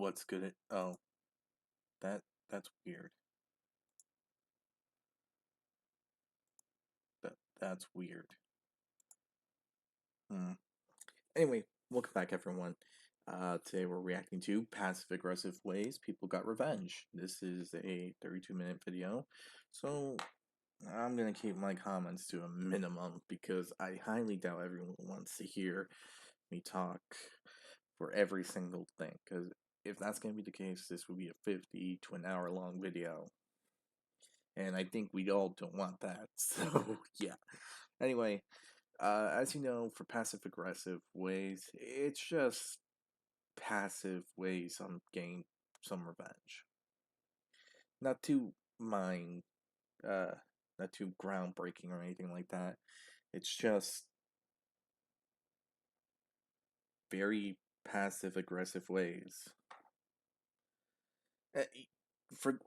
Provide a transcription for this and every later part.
What's good at that's weird. That's weird. Anyway, welcome back everyone. Today we're reacting to passive aggressive ways people got revenge. This is a 32-minute video, so I'm gonna keep my comments to a minimum because I highly doubt everyone wants to hear me talk for every single thing. Because if that's gonna be the case, this would be a 50 to an hour long video. And I think we all don't want that. So, yeah. Anyway, as you know, for passive aggressive ways, it's just passive ways on getting some revenge. Not too mind, uh, not too groundbreaking or anything like that. It's just very passive aggressive ways. Uh, for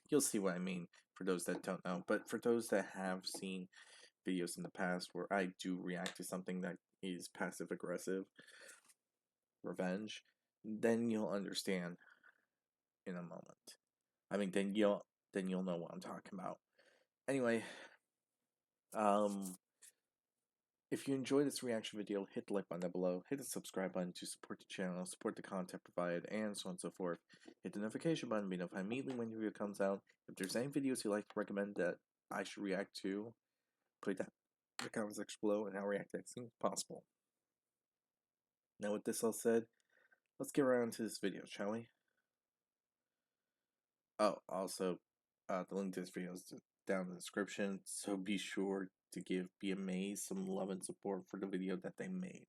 you'll see what I mean for those that don't know, but for those that have seen videos in the past where I do react to something that is passive aggressive revenge, then you'll understand in a moment. I mean, then you'll know what I'm talking about. Anyway, um, if you enjoyed this reaction video, hit the like button down below, hit the subscribe button to support the channel, support the content provided, and so on and so forth. Hit the notification button to be notified immediately when your video comes out. If there's any videos you'd like to recommend that I should react to, put that in the comment section below, and I'll react as soon as possible. Now, with this all said, let's get right into this video, shall we? Oh, also, the link to this video is down in the description, so be sure to give BMA some love and support for the video that they made.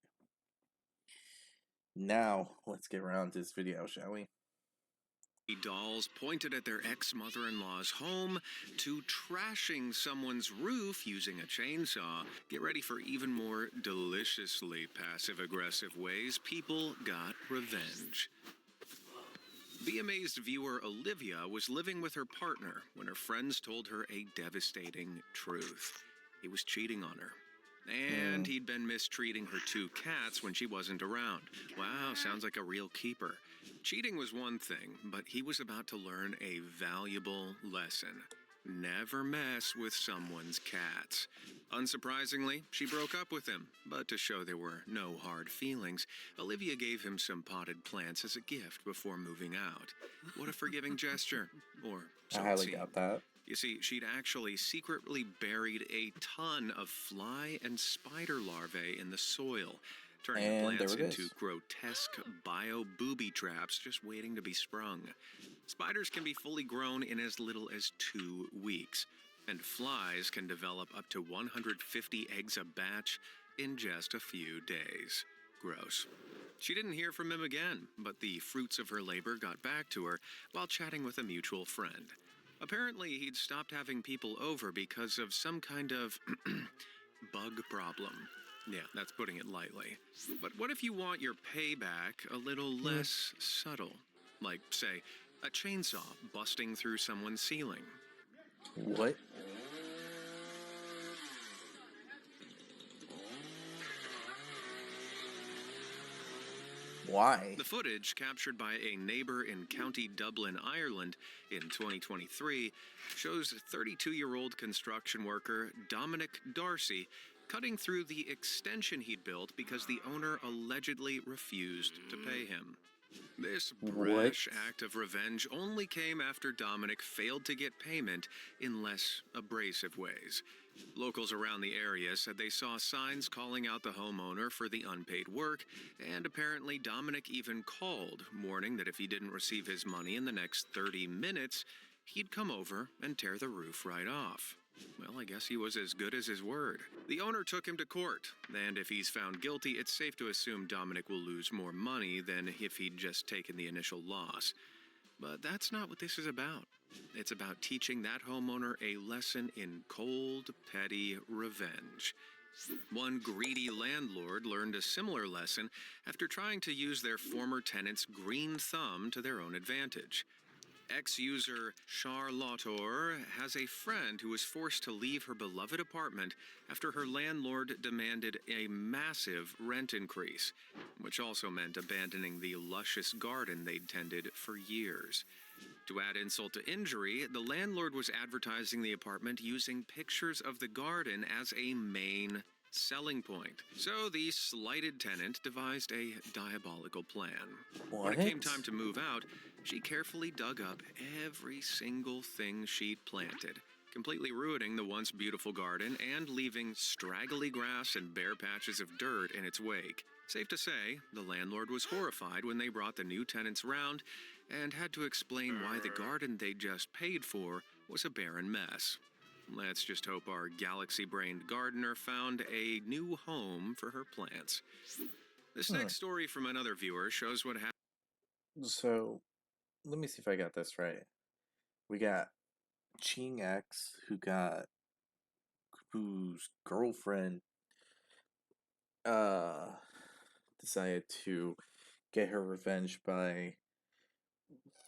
Now, let's get around to this video, shall we? Dolls pointed at their ex-mother-in-law's home to trashing someone's roof using a chainsaw. Get ready for even more deliciously passive-aggressive ways people got revenge. Be Amazed viewer Olivia was living with her partner when her friends told her a devastating truth. He was cheating on her. And he'd been mistreating her 2 cats when she wasn't around. Wow, sounds like a real keeper. Cheating was one thing, but he was about to learn a valuable lesson. Never mess with someone's cats. Unsurprisingly, she broke up with him, but to show there were no hard feelings, Olivia gave him some potted plants as a gift before moving out. What a forgiving gesture. Or so I it highly seemed. doubt that. You see, she'd actually secretly buried a ton of fly and spider larvae in the soil, turning the And plants there it into is. grotesque bio-booby traps just waiting to be sprung. Spiders can be fully grown in as little as 2 weeks, and flies can develop up to 150 eggs a batch in just a few days. Gross. She didn't hear from him again, but the fruits of her labor got back to her while chatting with a mutual friend. Apparently, he'd stopped having people over because of some kind of bug problem. Yeah, that's putting it lightly. But what if you want your payback a little less subtle? Like, say, a chainsaw busting through someone's ceiling. What? Why? The footage, captured by a neighbor in County Dublin, Ireland, in 2023, shows 32-year-old construction worker Dominic Darcy cutting through the extension he'd built because the owner allegedly refused to pay him. This brash act of revenge only came after Dominic failed to get payment in less abrasive ways. Locals around the area said they saw signs calling out the homeowner for the unpaid work, and apparently Dominic even called, warning that if he didn't receive his money in the next 30 minutes, he'd come over and tear the roof right off. Well, I guess he was as good as his word. The owner took him to court, and if he's found guilty, it's safe to assume Dominic will lose more money than if he'd just taken the initial loss. But that's not what this is about. It's about teaching that homeowner a lesson in cold, petty revenge. One greedy landlord learned a similar lesson after trying to use their former tenant's green thumb to their own advantage. Ex-user Charlotte has a friend who was forced to leave her beloved apartment after her landlord demanded a massive rent increase, which also meant abandoning the luscious garden they'd tended for years. To add insult to injury, the landlord was advertising the apartment using pictures of the garden as a main selling point. So the slighted tenant devised a diabolical plan. When it came What? time to move out, she carefully dug up every single thing she'd planted, completely ruining the once beautiful garden and leaving straggly grass and bare patches of dirt in its wake. Safe to say, the landlord was horrified when they brought the new tenants round and had to explain why the garden they just paid for was a barren mess. Let's just hope our galaxy-brained gardener found a new home for her plants. This Hmm. next story from another viewer shows what happened. So, let me see if I got this right. We got Ching X, whose girlfriend uh decided to get her revenge by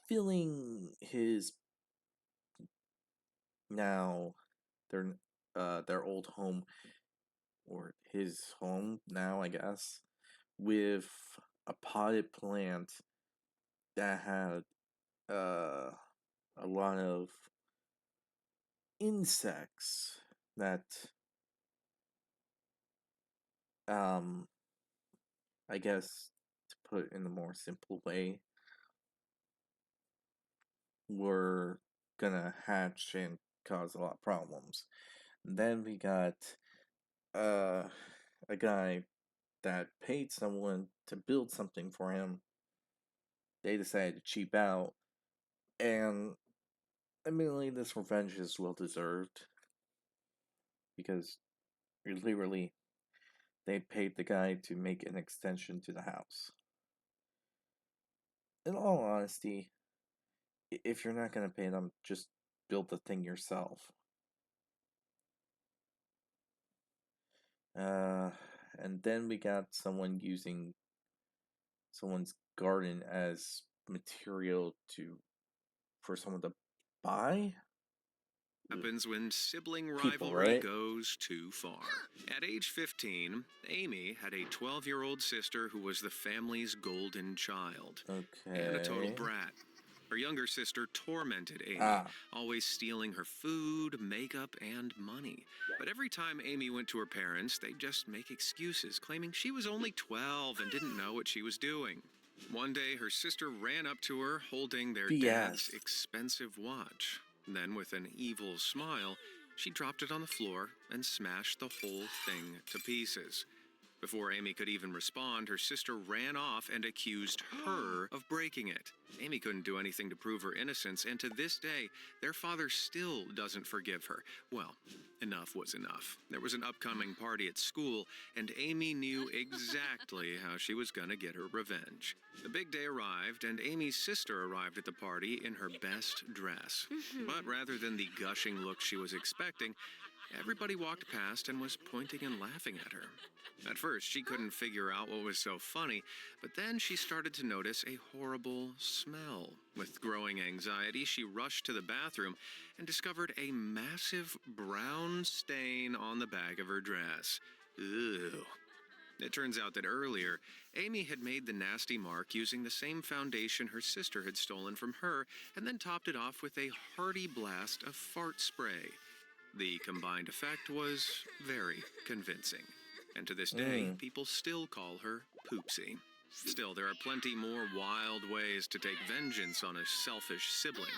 filling his now their old home, or his home now, I guess, with a potted plant that had uh a lot of insects that um I guess, to put it in a more simple way, were gonna hatch and cause a lot of problems. Then we got uh, a guy that paid someone to build something for him. They decided to cheap out, and admittedly, this revenge is well deserved because literally they paid the guy to make an extension to the house. In all honesty, if you're not gonna pay them, just build the thing yourself. Uh, and then we got someone using someone's garden as material to for someone to buy. Ugh. Happens when sibling People, rivalry right? goes too far. At age 15, Amy had a 12-year-old sister who was the family's golden child and a total Okay. brat. Her younger sister tormented Amy, Ah, always stealing her food, makeup, and money. But every time Amy went to her parents, they'd just make excuses, claiming she was only 12 and didn't know what she was doing. One day, her sister ran up to her holding their dad's BS. expensive watch. Then, with an evil smile, she dropped it on the floor and smashed the whole thing to pieces. Before Amy could even respond, her sister ran off and accused her of breaking it. Amy couldn't do anything to prove her innocence, and to this day, their father still doesn't forgive her. Well, enough was enough. There was an upcoming party at school, and Amy knew exactly how she was going to get her revenge. The big day arrived, and Amy's sister arrived at the party in her best dress. But rather than the gushing look she was expecting, everybody walked past and was pointing and laughing at her. At first, she couldn't figure out what was so funny, but then she started to notice a horrible smell. With growing anxiety, she rushed to the bathroom and discovered a massive brown stain on the back of her dress. Ew. It turns out that earlier, Amy had made the nasty mark using the same foundation her sister had stolen from her and then topped it off with a hearty blast of fart spray. The combined effect was very convincing. And to this day, Mm. people still call her Poopsie. Still, there are plenty more wild ways to take vengeance on a selfish sibling.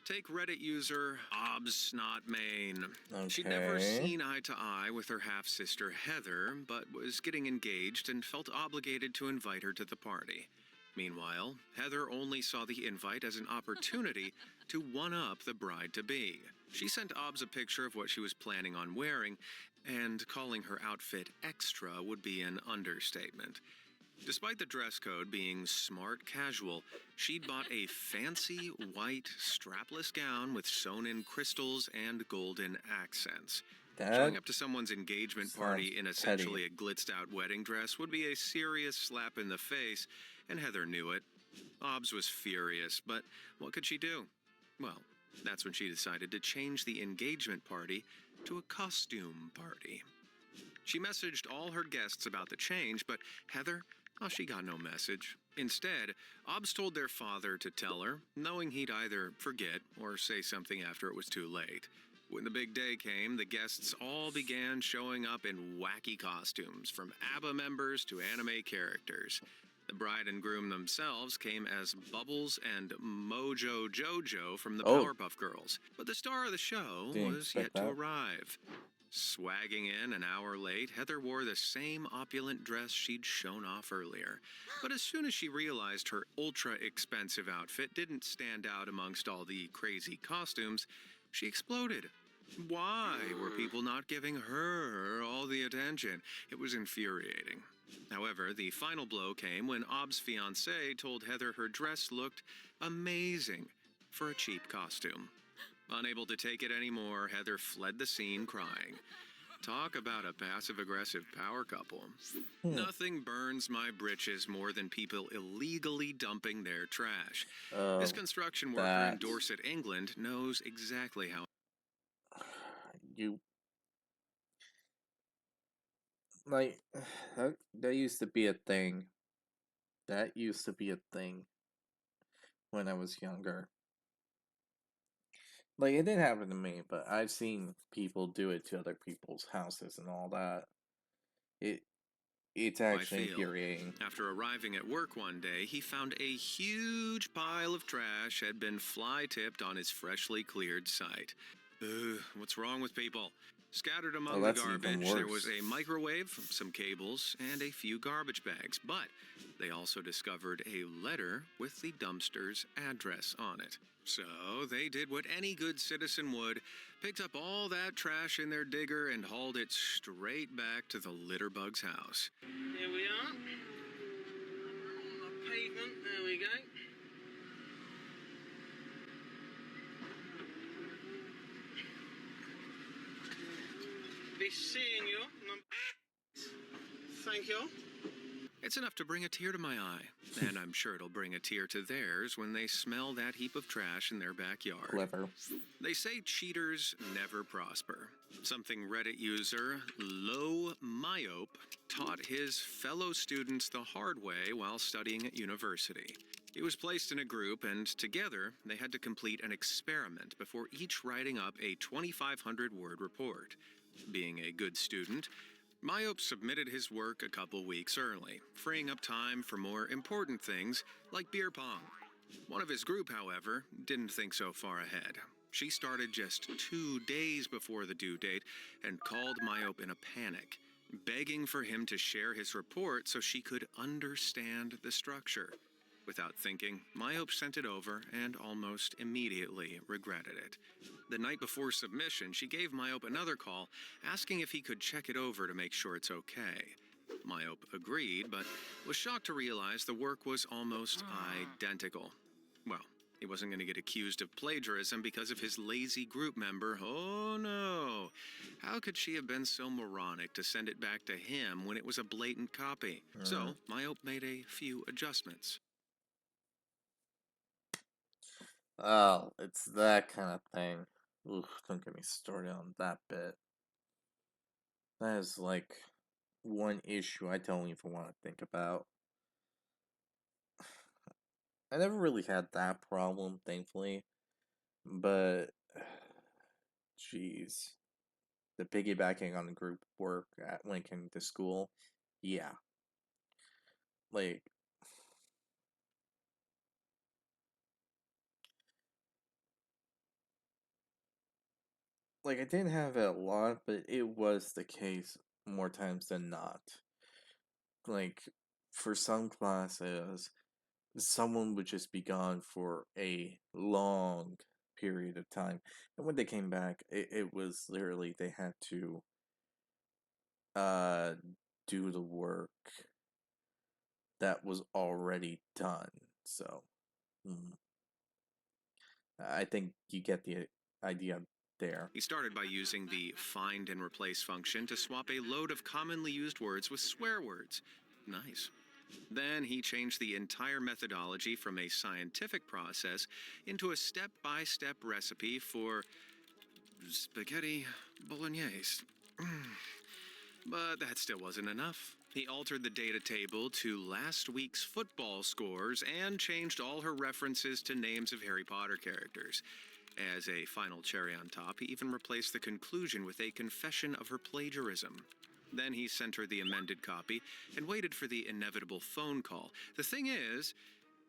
Take Reddit user Obsnotmain. She'd never Okay. seen eye to eye with her half-sister Heather, but was getting engaged and felt obligated to invite her to the party. Meanwhile, Heather only saw the invite as an opportunity to one-up the bride-to-be. She sent Obs a picture of what she was planning on wearing, and calling her outfit extra would be an understatement. Despite the dress code being smart casual, she'd bought a fancy white strapless gown with sewn-in crystals and golden accents. That Showing up to someone's engagement sounds party in petty. essentially a glitzed-out wedding dress would be a serious slap in the face, and Heather knew it. Obbs was furious, but what could she do? Well, that's when she decided to change the engagement party to a costume party. She messaged all her guests about the change, but Heather, oh, she got no message. Instead, Obbs told their father to tell her, knowing he'd either forget or say something after it was too late. When the big day came, the guests all began showing up in wacky costumes, from ABBA members to anime characters. The bride and groom themselves came as Bubbles and Mojo Jojo from the Oh, Powerpuff Girls, but the star of the show didn't was expect yet to that. arrive. Swagging in an hour late, Heather wore the same opulent dress she'd shown off earlier. But as soon as she realized her ultra expensive outfit didn't stand out amongst all the crazy costumes, she exploded. Why were people not giving her all the attention? It was infuriating. However, the final blow came when Obb's fiance told Heather her dress looked amazing for a cheap costume. Unable to take it anymore, Heather fled the scene crying. Talk about a passive-aggressive power couple. Hmm. Nothing burns my britches more than people illegally dumping their trash. This Oh, construction worker in that. Dorset, England, knows exactly how. You like that used to be a thing. That used to be a thing when I was younger. Like it didn't happen to me, but I've seen people do it to other people's houses and all that. It it's I actually feel. infuriating. After arriving at work one day, he found a huge pile of trash had been fly tipped on his freshly cleared site. Ugh, what's wrong with people? Scattered Oh, among the that's even garbage, there was worse. a microwave, some cables, and a few garbage bags. But they also discovered a letter with the dumpster's address on it. So they did what any good citizen would, picked up all that trash in their digger and hauled it straight back to the litterbug's house. Here we are. On the pavement, there we go. Be seeing you. Thank you. It's enough to bring a tear to my eye, and I'm sure it'll bring a tear to theirs when they smell that heap of trash in their backyard. Clever. They say cheaters never prosper. Something Reddit user Low Myope taught his fellow students the hard way while studying at university. He was placed in a group, and together they had to complete an experiment before each writing up a 2,500-word report. Being a good student, Myope submitted his work a couple weeks early, freeing up time for more important things like beer pong. One of his group, however, didn't think so far ahead. She started just 2 days before the due date and called Myope in a panic, begging for him to share his report so she could understand the structure. Without thinking, Myope sent it over and almost immediately regretted it. The night before submission, she gave Myope another call, asking if he could check it over to make sure it's okay. Myope agreed, but was shocked to realize the work was almost identical. Well, he wasn't going to get accused of plagiarism because of his lazy group member. Oh no! How could she have been so moronic to send it back to him when it was a blatant copy? So, Myope made a few adjustments. Oh, it's that kind of thing. Oof, don't get me started on that bit. That is like one issue I don't even want to think about. I never really had that problem, thankfully, but jeez, the piggybacking on the group work when it came to school, yeah, like I didn't have it a lot, but it was the case more times than not. Like for some classes, someone would just be gone for a long period of time, and when they came back, it was literally they had to uh do the work that was already done. So, mm, I think you get the idea there. He started by using the find and replace function to swap a load of commonly used words with swear words. Nice. Then he changed the entire methodology from a scientific process into a step-by-step recipe for spaghetti bolognese. But that still wasn't enough. He altered the data table to last week's football scores and changed all her references to names of Harry Potter characters. As a final cherry on top, he even replaced the conclusion with a confession of her plagiarism. Then he sent her the amended copy and waited for the inevitable phone call. The thing is,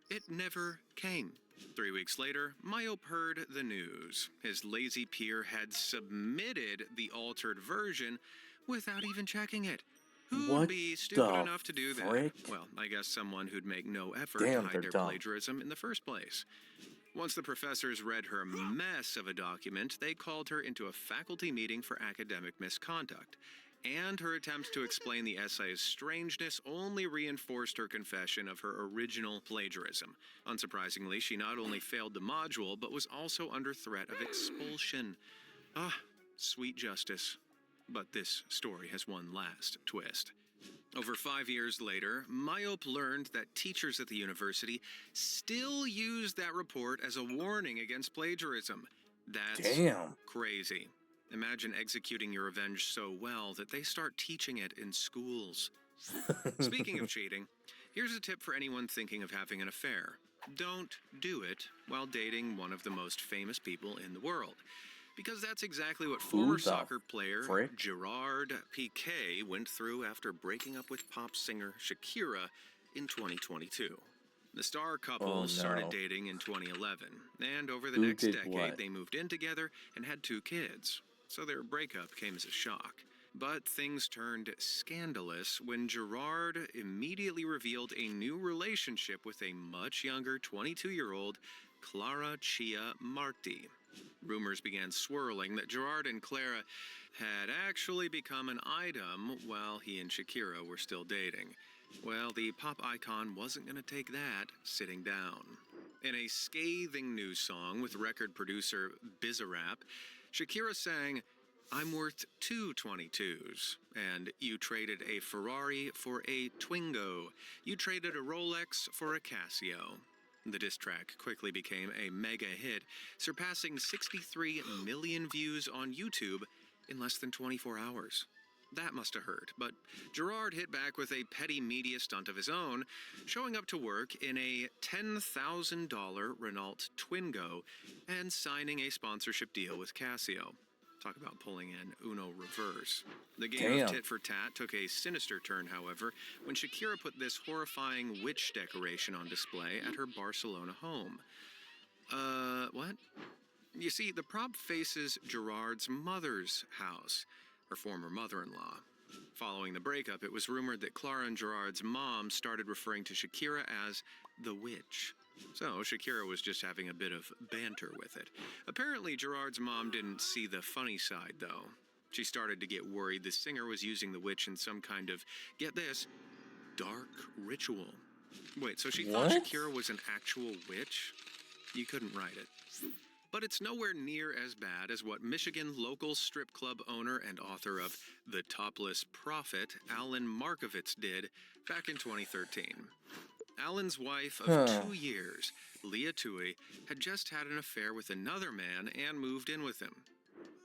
it never came. 3 weeks later, Myope heard the news. His lazy peer had submitted the altered version without even checking it. Who'd What be stupid the enough to do that? frick? Well, I guess someone who'd make no effort Damn, to they're hide their dumb. plagiarism in the first place. Once the professors read her mess of a document, they called her into a faculty meeting for academic misconduct. And her attempts to explain the essay's strangeness only reinforced her confession of her original plagiarism. Unsurprisingly, she not only failed the module, but was also under threat of expulsion. Ah, sweet justice. But this story has one last twist. Over 5 years later, Myope learned that teachers at the university still use that report as a warning against plagiarism. That's Damn. crazy. Imagine executing your revenge so well that they start teaching it in schools. Speaking of cheating, here's a tip for anyone thinking of having an affair. Don't do it while dating one of the most famous people in the world. Because that's exactly what former the soccer player frick? Gerard Piqué went through after breaking up with pop singer Shakira in 2022. The star couple started dating in 2011, and over the next decade they moved in together and had 2 kids. So their breakup came as a shock. But things turned scandalous when Gerard immediately revealed a new relationship with a much younger 22-year-old Clara Chia Marti. Rumors began swirling that Gerard and Clara had actually become an item while he and Shakira were still dating. Well, the pop icon wasn't going to take that sitting down. In a scathing news song with record producer Bizarrap, Shakira sang, "I'm worth 2 22s, and you traded a Ferrari for a Twingo. You traded a Rolex for a Casio." The diss track quickly became a mega hit, surpassing 63 million views on YouTube in less than 24 hours. That must have hurt, but Gerard hit back with a petty media stunt of his own, showing up to work in a $10,000 Renault Twingo and signing a sponsorship deal with Casio. Talk about pulling in Uno reverse. The game of tit for tat took a sinister turn, however, when Shakira put this horrifying witch decoration on display at her Barcelona home. What? You see, the prop faces Gerard's mother's house, her former mother-in-law. Following the breakup, it was rumored that Clara and Gerard's mom started referring to Shakira as the witch. So Shakira was just having a bit of banter with it. Apparently, Gerard's mom didn't see the funny side, though. She started to get worried the singer was using the witch in some kind of, get this, dark ritual. Wait, so she thought Shakira was an actual witch? You couldn't write it. But it's nowhere near as bad as what Michigan local strip club owner and author of The Topless Prophet, Alan Markovitz, did back in 2013. Alan's wife of 2 years, Leah Tui, had just had an affair with another man and moved in with him.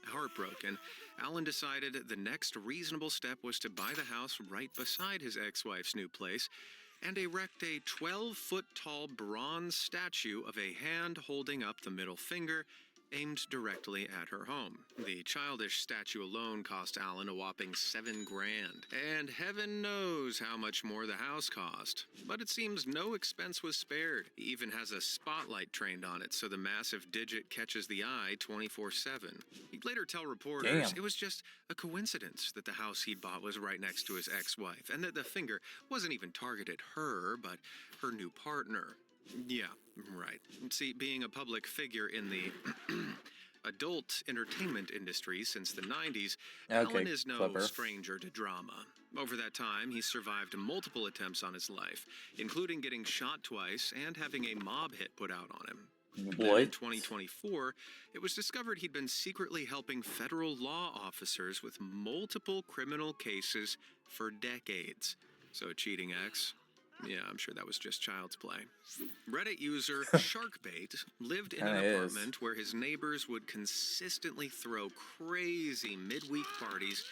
Heartbroken, Alan decided the next reasonable step was to buy the house right beside his ex-wife's new place and erect a 12-foot-tall bronze statue of a hand holding up the middle finger aimed directly at her home. The childish statue alone cost Alan a whopping $7,000, and heaven knows how much more the house cost. But it seems no expense was spared. He even has a spotlight trained on it so the massive digit catches the eye 24/7. He'd later tell reporters it was just a coincidence that the house he'd bought was right next to his ex-wife, and that the finger wasn't even targeted her, but her new partner. Yeah, right. See, being a public figure in the adult entertainment industry since the 90s, Alan is no stranger to drama. Over that time, he survived multiple attempts on his life, including getting shot twice and having a mob hit put out on him. Then in 2024, it was discovered he'd been secretly helping federal law officers with multiple criminal cases for decades. So a cheating ex? Yeah, I'm sure that was just child's play. Reddit user Sharkbait lived in an Kinda is. apartment where his neighbors would consistently throw crazy midweek parties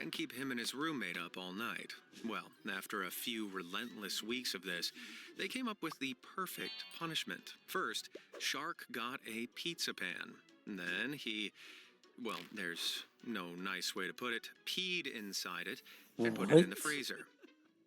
and keep him and his roommate up all night. Well, after a few relentless weeks of this, they came up with the perfect punishment. First, Shark got a pizza pan. Then well, there's no nice way to put it, peed inside it and put it in the What? freezer.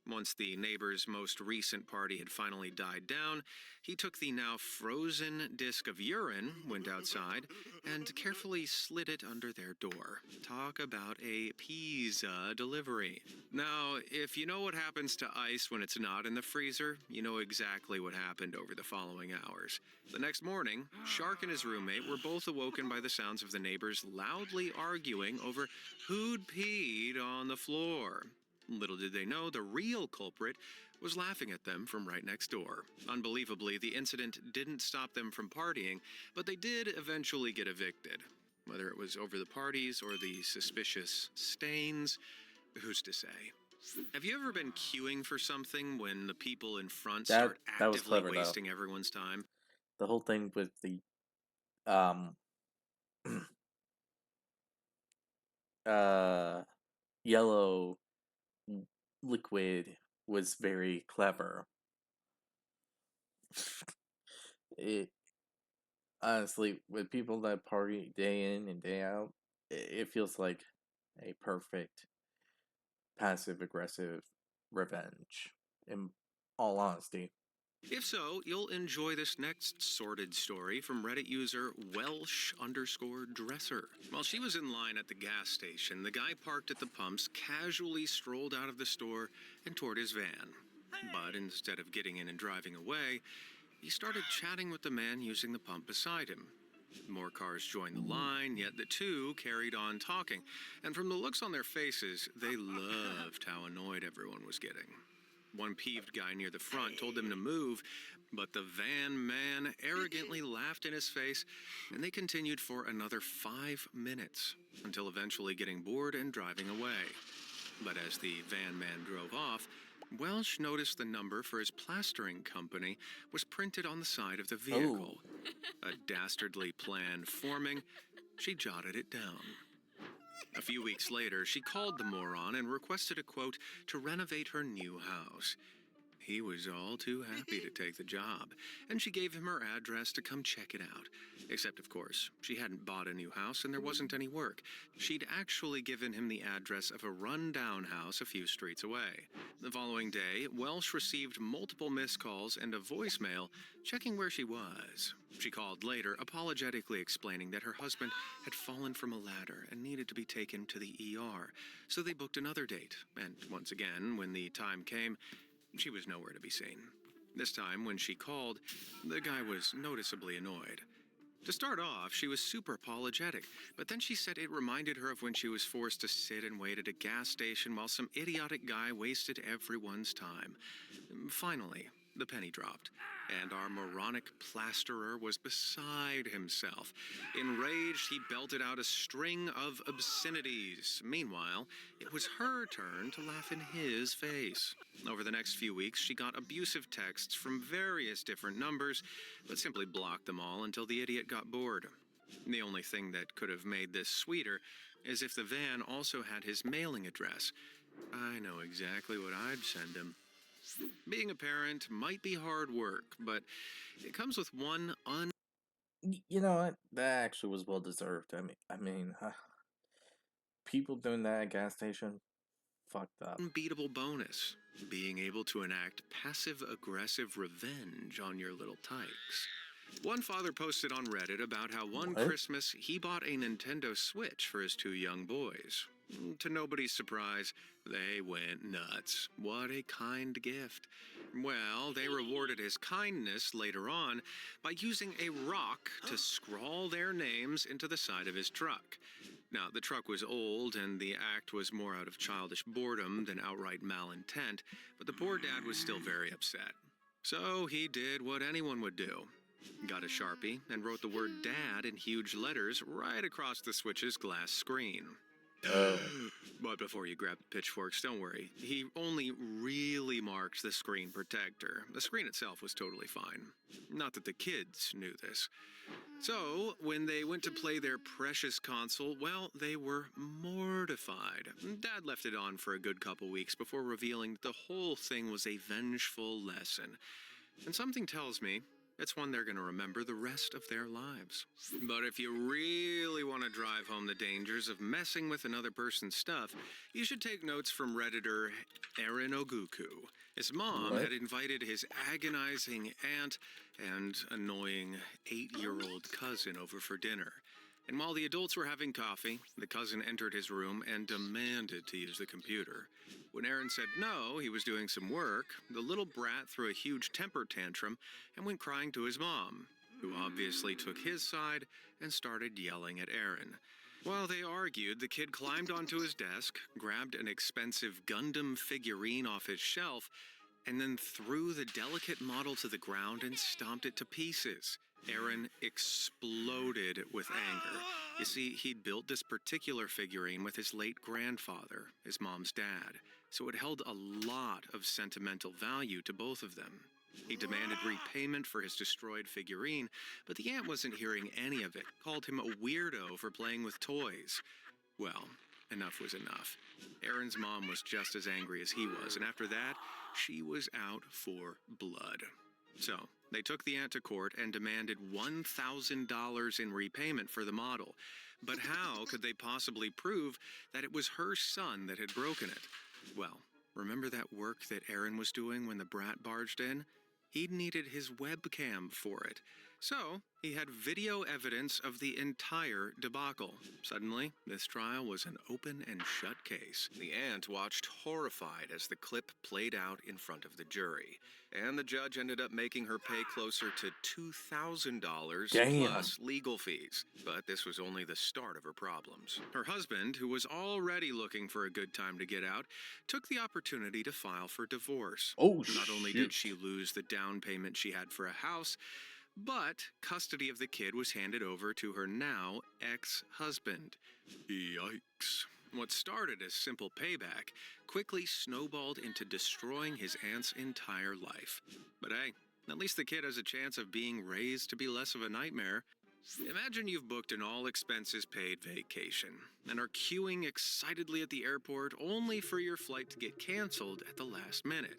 Once the neighbor's most recent party had finally died down, he took the now frozen disc of urine, went outside, and carefully slid it under their door. Talk about a pizza delivery. Now, if you know what happens to ice when it's not in the freezer, you know exactly what happened over the following hours. The next morning, Shark and his roommate were both awoken by the sounds of the neighbors loudly arguing over who'd peed on the floor. Little did they know, the real culprit was laughing at them from right next door. Unbelievably, the incident didn't stop them from partying, but they did eventually get evicted. Whether it was over the parties or the suspicious stains, who's to say? Have you ever been queuing for something when the people in front That start that was actively clever though. wasting everyone's time? The whole thing with the um uh yellow liquid was very clever. It honestly, with people that party day in and day out, it feels like a perfect passive aggressive revenge. In all honesty. If so, you'll enjoy this next sordid story from Reddit user Welsh_dresser. While she was in line at the gas station, the guy parked at the pumps casually strolled out of the store and toward his van. But instead of getting in and driving away, he started chatting with the man using the pump beside him. More cars joined the line, yet the two carried on talking, and from the looks on their faces, they loved how annoyed everyone was getting. One peeved guy near the front told them to move, but the van man arrogantly laughed in his face, and they continued for another 5 minutes, until eventually getting bored and driving away. But as the van man drove off, Welsh noticed the number for his plastering company was printed on the side of the Oh. vehicle. A dastardly plan forming, she jotted it down. A few weeks later, she called the moron and requested a quote to renovate her new house. He was all too happy to take the job, and she gave him her address to come check it out. Except, of course, she hadn't bought a new house and there wasn't any work. She'd actually given him the address of a run-down house a few streets away. The following day, Welsh received multiple missed calls and a voicemail checking where she was. She called later, apologetically explaining that her husband had fallen from a ladder and needed to be taken to the ER, so they booked another date. And once again, when the time came, she was nowhere to be seen. This time, when she called, the guy was noticeably annoyed. To start off, she was super apologetic, but then she said it reminded her of when she was forced to sit and wait at a gas station while some idiotic guy wasted everyone's time. Finally, the penny dropped, and our moronic plasterer was beside himself. Enraged, he belted out a string of obscenities. Meanwhile, it was her turn to laugh in his face. Over the next few weeks, she got abusive texts from various different numbers, but simply blocked them all until the idiot got bored. The only thing that could have made this sweeter is if the van also had his mailing address. I know exactly what I'd send him. Being a parent might be hard work, but it comes with one You know what? That actually was well deserved. People doing that at gas station, fucked up. unbeatable bonus: being able to enact passive-aggressive revenge on your little tykes. One father posted on Reddit about how one What? Christmas he bought a Nintendo Switch for his two young boys. To nobody's surprise, they went nuts. What a kind gift. Well, they rewarded his kindness later on by using a rock to scrawl their names into the side of his truck. Now, the truck was old, and the act was more out of childish boredom than outright malintent, but the poor dad was still very upset. So he did what anyone would do. Got a Sharpie and wrote the word dad in huge letters right across the Switch's glass screen. Oh, But before you grab the pitchforks, don't worry. He only really marked the screen protector. The screen itself was totally fine. Not that the kids knew this. So, when they went to play their precious console, well, they were mortified. Dad left it on for a good couple weeks before revealing that the whole thing was a vengeful lesson. And something tells me it's one they're going to remember the rest of their lives. But if you really want to drive home the dangers of messing with another person's stuff, you should take notes from Redditor Aaron Oguku. His mom what? had invited his agonizing aunt and annoying 8-year-old cousin over for dinner. And while the adults were having coffee, the cousin entered his room and demanded to use the computer. When Aaron said no, he was doing some work, the little brat threw a huge temper tantrum and went crying to his mom, who obviously took his side and started yelling at Aaron. While they argued, the kid climbed onto his desk, grabbed an expensive Gundam figurine off his shelf, and then threw the delicate model to the ground and stomped it to pieces. Aaron exploded with anger. You see, he'd built this particular figurine with his late grandfather, his mom's dad, so it held a lot of sentimental value to both of them. He demanded repayment for his destroyed figurine, but the aunt wasn't hearing any of it, called him a weirdo for playing with toys. Well, enough was enough. Aaron's mom was just as angry as he was, and after that, she was out for blood. So, they took the aunt to court and demanded $1,000 in repayment for the model. But how could they possibly prove that it was her son that had broken it? Well, remember that work that Aaron was doing when the brat barged in? He'd needed his webcam for it. So, he had video evidence of the entire debacle. Suddenly, this trial was an open and shut case. The aunt watched horrified as the clip played out in front of the jury. And the judge ended up making her pay closer to $2,000 damn. plus legal fees. But this was only the start of her problems. Her husband, who was already looking for a good time to get out, took the opportunity to file for divorce. Oh, Not only shoot. did she lose the down payment she had for a house, but custody of the kid was handed over to her now ex-husband. Yikes. What started as simple payback quickly snowballed into destroying his aunt's entire life. But hey, at least the kid has a chance of being raised to be less of a nightmare. Imagine you've booked an all-expenses-paid vacation and are queuing excitedly at the airport only for your flight to get canceled at the last minute.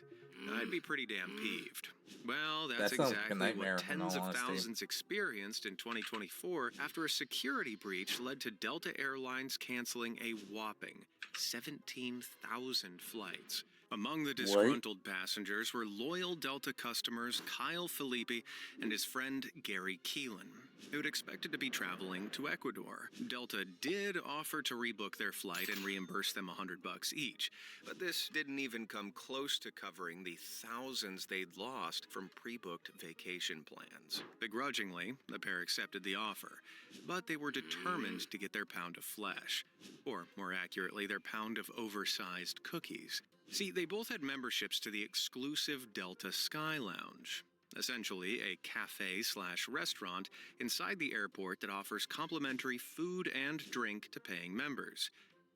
I'd be pretty damn peeved. Well, that's That sounds like a exactly nightmare, what in all tens of honesty. thousands experienced in 2024 after a security breach led to Delta Airlines canceling a whopping 17,000 flights. Among the disgruntled passengers were loyal Delta customers Kyle Felipe and his friend Gary Keelan, who had expected to be traveling to Ecuador. Delta did offer to rebook their flight and reimburse them $100 each, but this didn't even come close to covering the thousands they'd lost from pre-booked vacation plans. Begrudgingly, the pair accepted the offer, but they were determined to get their pound of flesh, or more accurately, their pound of oversized cookies. See, they both had memberships to the exclusive Delta Sky Lounge, essentially a cafe/restaurant inside the airport that offers complimentary food and drink to paying members.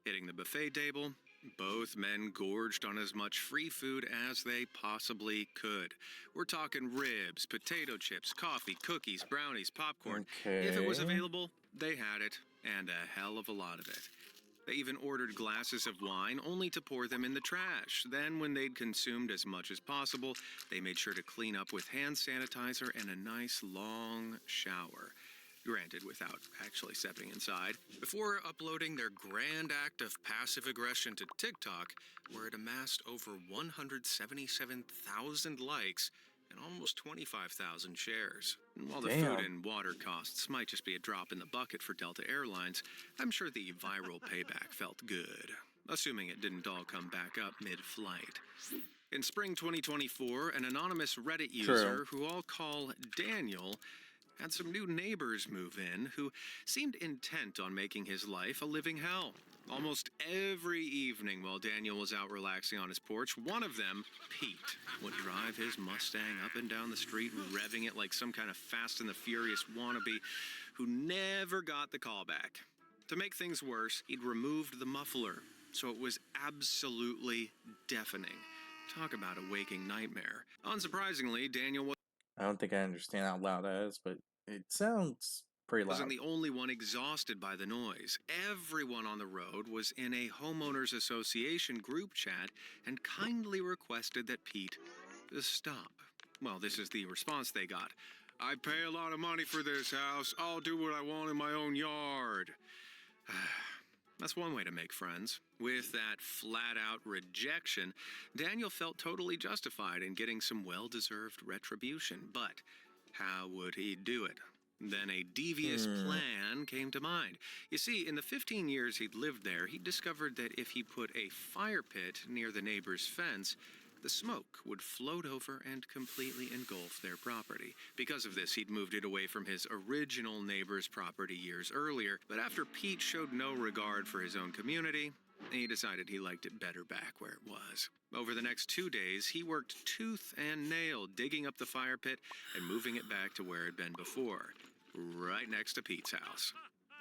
Hitting the buffet table, both men gorged on as much free food as they possibly could. We're talking ribs, potato chips, coffee, cookies, brownies, popcorn. Okay. If it was available, they had it, and a hell of a lot of it. They even ordered glasses of wine only to pour them in the trash. Then, when they'd consumed as much as possible, they made sure to clean up with hand sanitizer and a nice long shower. Granted, without actually stepping inside, before uploading their grand act of passive aggression to TikTok, where it amassed over 177,000 likes and almost 25,000 shares. And while the Damn. food and water costs might just be a drop in the bucket for Delta Airlines, I'm sure the viral payback felt good, assuming it didn't all come back up mid-flight. In spring 2024, an anonymous Reddit user who I'll call Daniel had some new neighbors move in who seemed intent on making his life a living hell. Almost every evening while Daniel was out relaxing on his porch, one of them, Pete, would drive his Mustang up and down the street, revving it like some kind of Fast and the Furious wannabe who never got the call back. To make things worse, he'd removed the muffler, so it was absolutely deafening. Talk about a waking nightmare. Unsurprisingly, Daniel I don't think I understand how loud that is, but it sounds pretty wasn't loud. the only one exhausted by the noise. Everyone on the road was in a homeowners association group chat and kindly requested that Pete stop. Well, this is the response they got. I pay a lot of money for this house. I'll do what I want in my own yard. That's one way to make friends. With that flat-out rejection, Daniel felt totally justified in getting some well-deserved retribution. But how would he do it? Then a devious plan came to mind. You see, in the 15 years he'd lived there, he'd discovered that if he put a fire pit near the neighbor's fence, the smoke would float over and completely engulf their property. Because of this, he'd moved it away from his original neighbor's property years earlier, but after Pete showed no regard for his own community, he decided he liked it better back where it was. Over the next 2 days, he worked tooth and nail digging up the fire pit and moving it back to where it had been before, right next to Pete's house.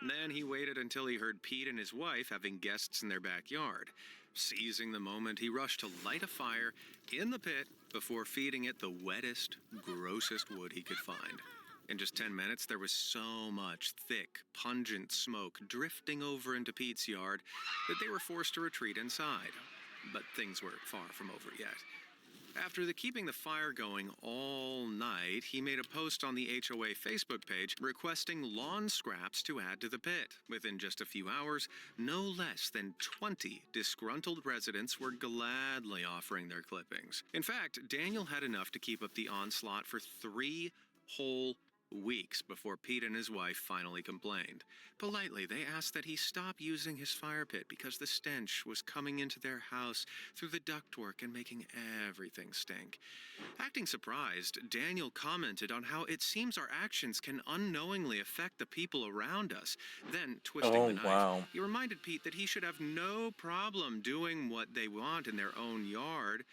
Then he waited until he heard Pete and his wife having guests in their backyard. Seizing the moment, he rushed to light a fire in the pit before feeding it the wettest, grossest wood he could find. In just 10 minutes, there was so much thick, pungent smoke drifting over into Pete's yard that they were forced to retreat inside. But things were far from over yet. After keeping the fire going all night, he made a post on the HOA Facebook page requesting lawn scraps to add to the pit. Within just a few hours, no less than 20 disgruntled residents were gladly offering their clippings. In fact, Daniel had enough to keep up the onslaught for 3 whole weeks before Pete and his wife finally complained. Politely, they asked that he stop using his fire pit because the stench was coming into their house through the ductwork and making everything stink. Acting surprised, Daniel commented on how it seems our actions can unknowingly affect the people around us. Then, twisting the knife, wow. he reminded Pete that he should have no problem doing what they want in their own yard.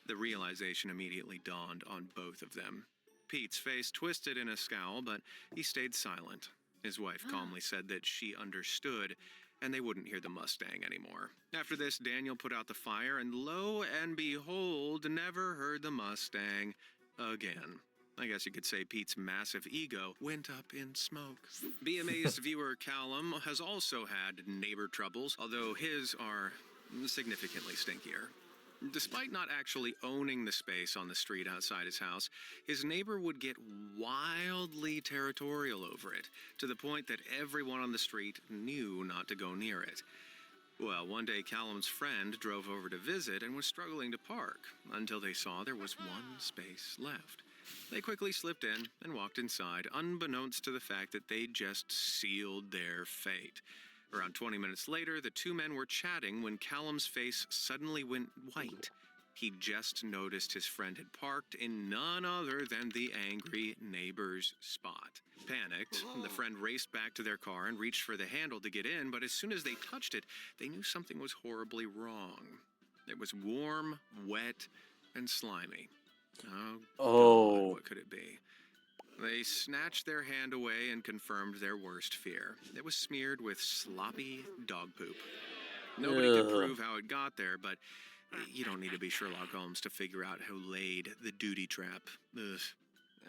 The realization immediately dawned on both of them. Pete's face twisted in a scowl, but he stayed silent. His wife calmly said that she understood, and they wouldn't hear the Mustang anymore. After this, Daniel put out the fire, and lo and behold, never heard the Mustang again. I guess you could say Pete's massive ego went up in smoke. Be amazed viewer Callum has also had neighbor troubles, although his are significantly stinkier. Despite not actually owning the space on the street outside his house, his neighbor would get wildly territorial over it, to the point that everyone on the street knew not to go near it. Well, one day Callum's friend drove over to visit and was struggling to park, until they saw there was one space left. They quickly slipped in and walked inside, unbeknownst to the fact that they just sealed their fate. Around 20 minutes later, the two men were chatting when Callum's face suddenly went white. He just noticed his friend had parked in none other than the angry neighbor's spot. Panicked, the friend raced back to their car and reached for the handle to get in, but as soon as they touched it, they knew something was horribly wrong. It was warm, wet, and slimy. Oh, God, what could it be? They snatched their hand away and confirmed their worst fear. It was smeared with sloppy dog poop. Nobody could prove how it got there, but you don't need to be Sherlock Holmes to figure out who laid the duty trap. Ugh.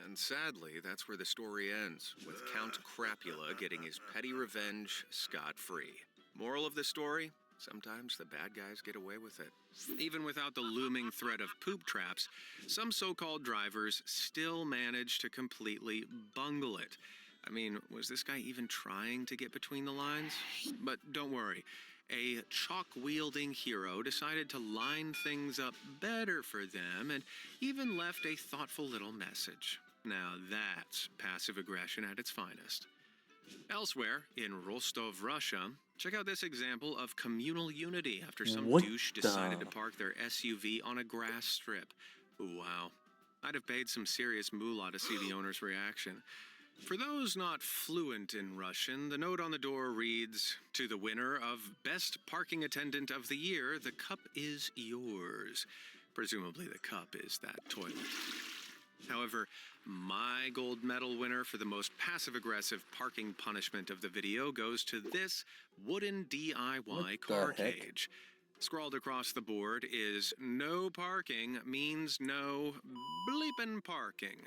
And sadly, that's where the story ends, with Count Crapula getting his petty revenge scot-free. Moral of the story? Sometimes the bad guys get away with it. Even without the looming threat of poop traps, some so-called drivers still manage to completely bungle it. I mean, was this guy even trying to get between the lines? But don't worry. A chalk-wielding hero decided to line things up better for them and even left a thoughtful little message. Now that's passive aggression at its finest. Elsewhere, in Rostov, Russia, check out this example of communal unity after some douche decided to park their SUV on a grass strip. Wow. I'd have paid some serious moolah to see the owner's reaction. For those not fluent in Russian, the note on the door reads, "To the winner of Best Parking Attendant of the Year, the cup is yours." Presumably the cup is that toilet. However, my gold medal winner for the most passive-aggressive parking punishment of the video goes to this wooden What DIY the car heck? cage. Scrawled across the board is "No parking means no bleepin' parking."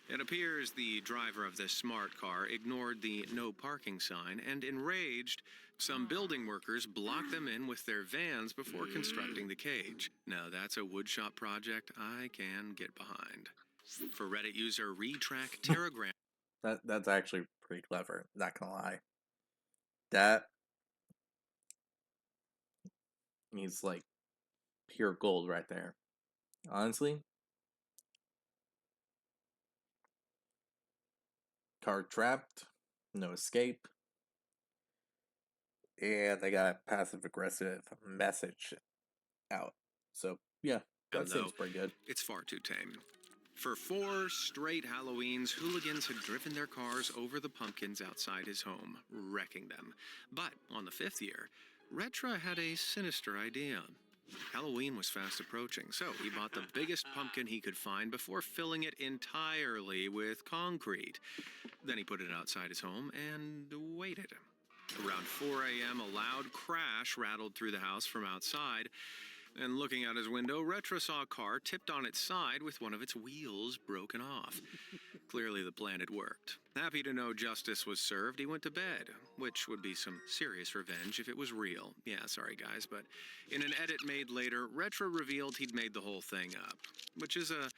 It appears the driver of this smart car ignored the "no parking" sign, and enraged, some building workers blocked them in with their vans before constructing the cage. Now that's a woodshop project I can get behind. For Reddit user Retrack Terragram, That's actually pretty clever. Not gonna lie. That is like pure gold right there. Honestly, car trapped, no escape, and they got a passive aggressive message out. So yeah, that though, seems pretty good. it's far too tame. For 4 straight Halloweens, hooligans had driven their cars over the pumpkins outside his home, wrecking them. But on the 5th year, Retra had a sinister idea. Halloween was fast approaching, so he bought the biggest pumpkin he could find before filling it entirely with concrete. Then he put it outside his home and waited. Around 4 a.m., a loud crash rattled through the house from outside, and looking out his window, Retra saw a car tipped on its side with one of its wheels broken off. Clearly the plan had worked. Happy to know justice was served, he went to bed, which would be some serious revenge if it was real. Yeah, sorry guys, but in an edit made later, Retra revealed he'd made the whole thing up, which is a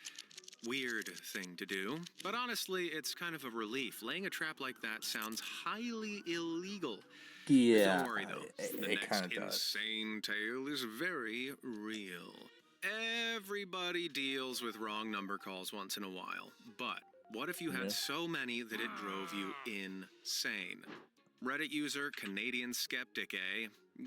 weird thing to do. But honestly, it's kind of a relief. Laying a trap like that sounds highly illegal. Yeah, Don't worry though, the it kind next of does. insane tale is very real. Everybody deals with wrong number calls once in a while, but what if you Yeah. had so many that it drove you insane? Reddit user Canadian Skeptic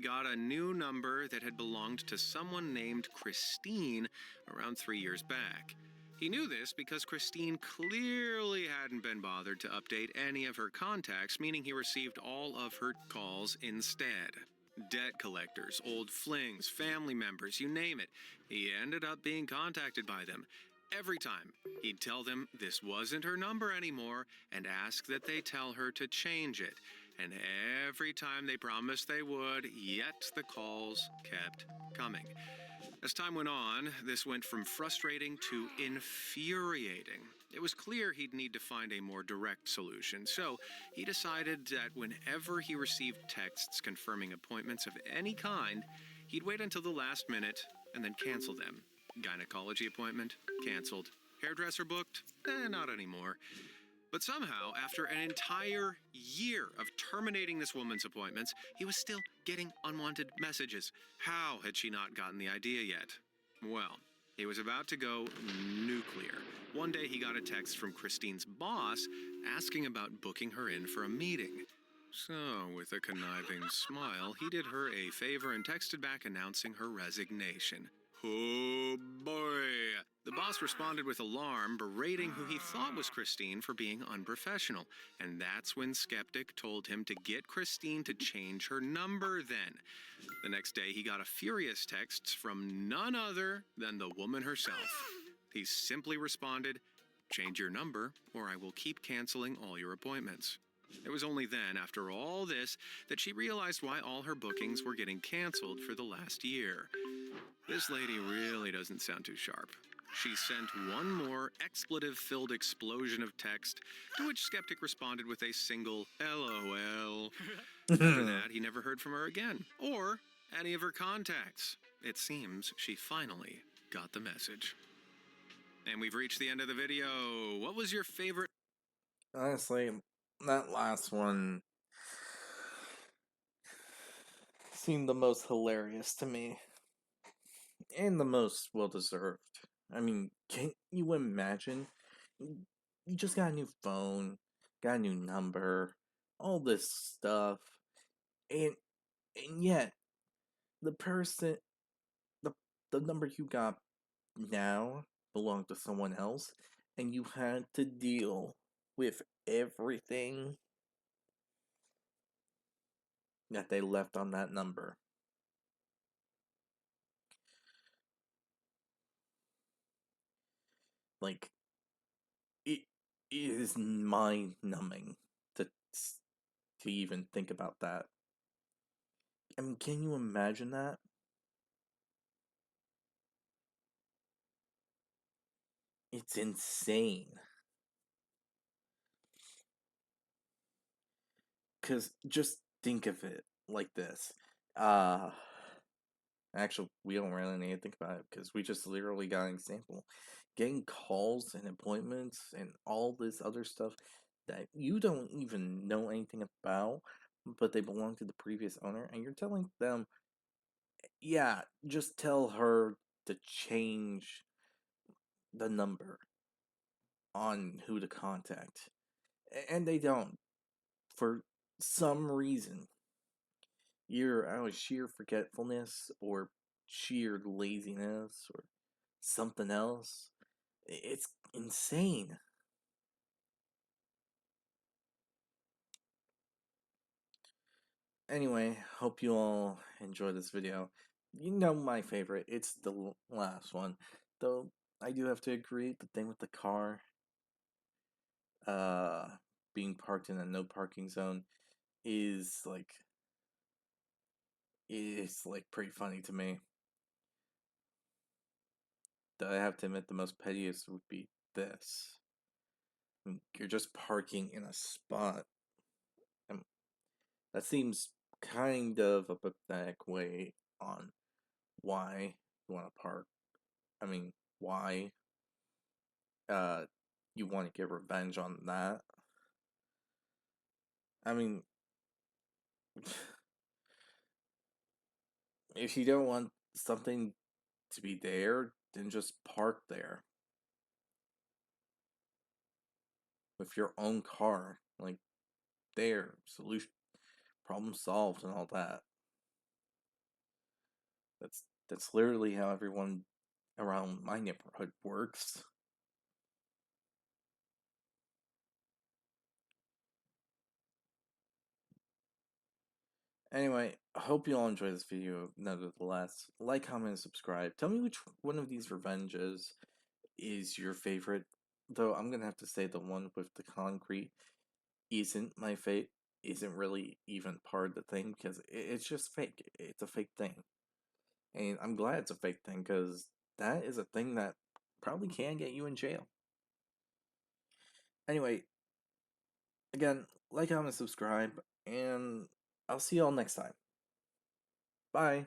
got a new number that had belonged to someone named Christine around 3 years back. He knew this because Christine clearly hadn't been bothered to update any of her contacts, meaning he received all of her calls instead. Debt collectors, old flings, family members, you name it. He ended up being contacted by them. Every time, he'd tell them this wasn't her number anymore and ask that they tell her to change it. And every time they promised they would, yet the calls kept coming. As time went on, this went from frustrating to infuriating. It was clear he'd need to find a more direct solution, so he decided that whenever he received texts confirming appointments of any kind, he'd wait until the last minute and then cancel them. Gynecology appointment? Canceled. Hairdresser booked? Not anymore. But somehow, after an entire year of terminating this woman's appointments, he was still getting unwanted messages. How had she not gotten the idea yet? Well, he was about to go nuclear. One day he got a text from Christine's boss asking about booking her in for a meeting. So, with a conniving smile, he did her a favor and texted back announcing her resignation. Oh boy! The boss responded with alarm, berating who he thought was Christine for being unprofessional. And that's when Skeptic told him to get Christine to change her number then. The next day, he got a furious text from none other than the woman herself. He simply responded, "Change your number, or I will keep canceling all your appointments." It was only then, after all this, that she realized why all her bookings were getting canceled for the last year. This lady really doesn't sound too sharp. She sent one more expletive-filled explosion of text, to which Skeptic responded with a single LOL. After that, he never heard from her again, or any of her contacts. It seems she finally got the message. And we've reached the end of the video. What was your favorite? Honestly, that last one seemed the most hilarious to me, and the most well deserved. I mean, can you imagine? You just got a new phone, got a new number, all this stuff, and yet the person, the the number you got now belonged to someone else, and you had to deal with everything that they left on that number. Like, It is mind numbing to even think about that. I mean, can you imagine that? It's insane. Because just think of it like this. Uh, Actually, we don't really need to think about it because we just literally got an example. Getting calls and appointments and all this other stuff that you don't even know anything about, but they belong to the previous owner, and you're telling them, yeah, just tell her to change the number on who to contact. And they don't. For some reason, either out of sheer forgetfulness or sheer laziness or something else. It's insane. Anyway, hope you all enjoy this video. You know my favorite, it's the last one. Though I do have to agree, the thing with the car uh being parked in a no parking zone is like pretty funny to me. Though I have to admit the most pettiest would be this. I mean, you're just parking in a spot. And that seems kind of a pathetic way on why you want to park. I mean, why uh you want to get revenge on that. I mean, if you don't want something to be there, then just park there with your own car. Like, there, solution, problem solved, and all that. That's literally how everyone around my neighborhood works. Anyway, I hope you all enjoy this video nevertheless. Like, comment, and subscribe. Tell me which one of these revenges is your favorite. Though I'm gonna have to say the one with the concrete isn't my fate. Isn't really even part of the thing because it's just fake. It's a fake thing. And I'm glad it's a fake thing because that is a thing that probably can get you in jail. Anyway, again, like, comment, subscribe, and I'll see y'all next time. Bye.